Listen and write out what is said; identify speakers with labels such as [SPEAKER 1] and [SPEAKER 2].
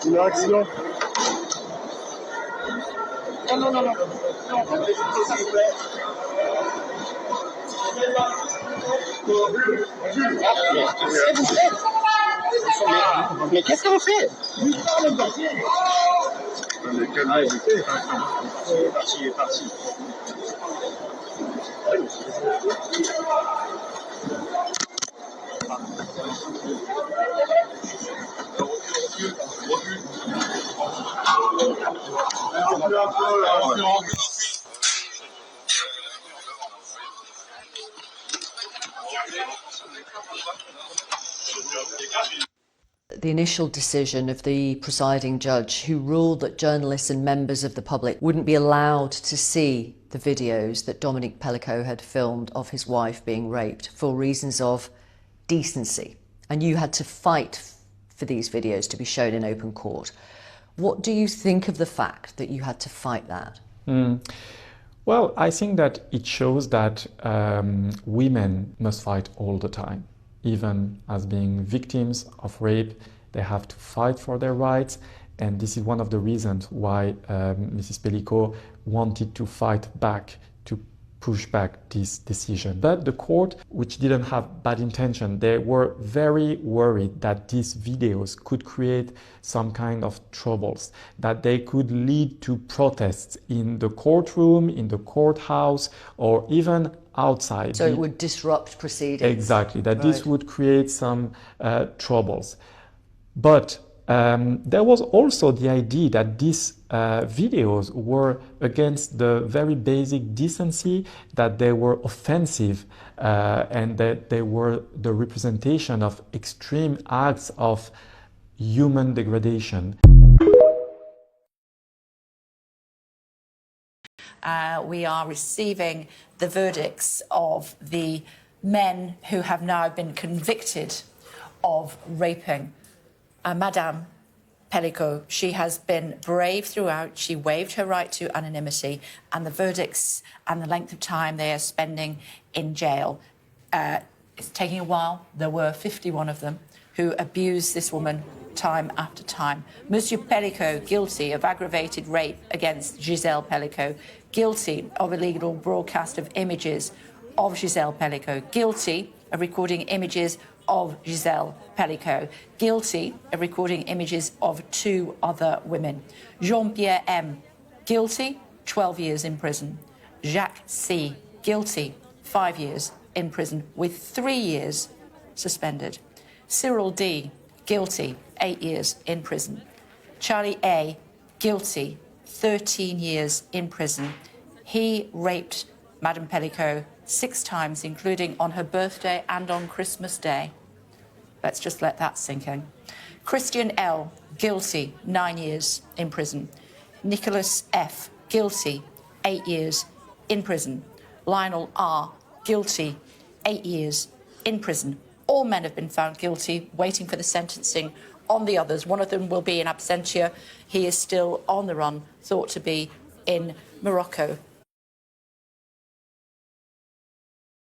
[SPEAKER 1] Une réaction. Non, non, non, non. Mais qu'est-ce que vous faites? Mais calmez-vous. Il est parti, il est parti.
[SPEAKER 2] The initial decision of the presiding judge, who ruled that journalists and members of the public wouldn't be allowed to see the videos that Dominique Pelicot had filmed of his wife being raped for reasons of decency, and you had to fight for these videos to be shown in open court. What do you think of the fact that you had to fight that?
[SPEAKER 3] Well, I think that it shows that women must fight all the time. Even as being victims of rape, they have to fight for their rights. And this is one of the reasons why Mrs. Pelicot wanted to fight back, to push back this decision. But the court, which didn't have bad intention, they were very worried that these videos could create some kind of troubles, that they could lead to protests in the courtroom, in the courthouse, or even outside.
[SPEAKER 2] So it would disrupt proceedings.
[SPEAKER 3] Exactly, that this would create some troubles. But there was also the idea that these videos were against the very basic decency, that they were offensive, and that they were the representation of extreme acts of human degradation.
[SPEAKER 4] We are receiving the verdicts of the men who have now been convicted of raping Madame Pelicot. She has been brave throughout. She waived her right to anonymity, and the verdicts and the length of time they are spending in jail, it's taking a while. There were 51 of them who abused this woman time after time. Monsieur Pelicot, guilty of aggravated rape against Gisele Pelicot, guilty of illegal broadcast of images of Gisele Pelicot, guilty of recording images of Gisele Pelicot, guilty of recording images of 2 other women. Jean-Pierre M, guilty, 12 years in prison. Jacques C, guilty, 5 years in prison with 3 years suspended. Cyril D, guilty, 8 years in prison. Charlie A, guilty, 13 years in prison. He raped Madame Pelicot 6 times, including on her birthday and on Christmas Day. Let's just let that sink in. Christian L, guilty, 9 years in prison. Nicholas F, guilty, 8 years in prison. Lionel R, guilty, 8 years in prison. All men have been found guilty, waiting for the sentencing on the others. One of them will be in absentia. He is still on the run, thought to be in Morocco.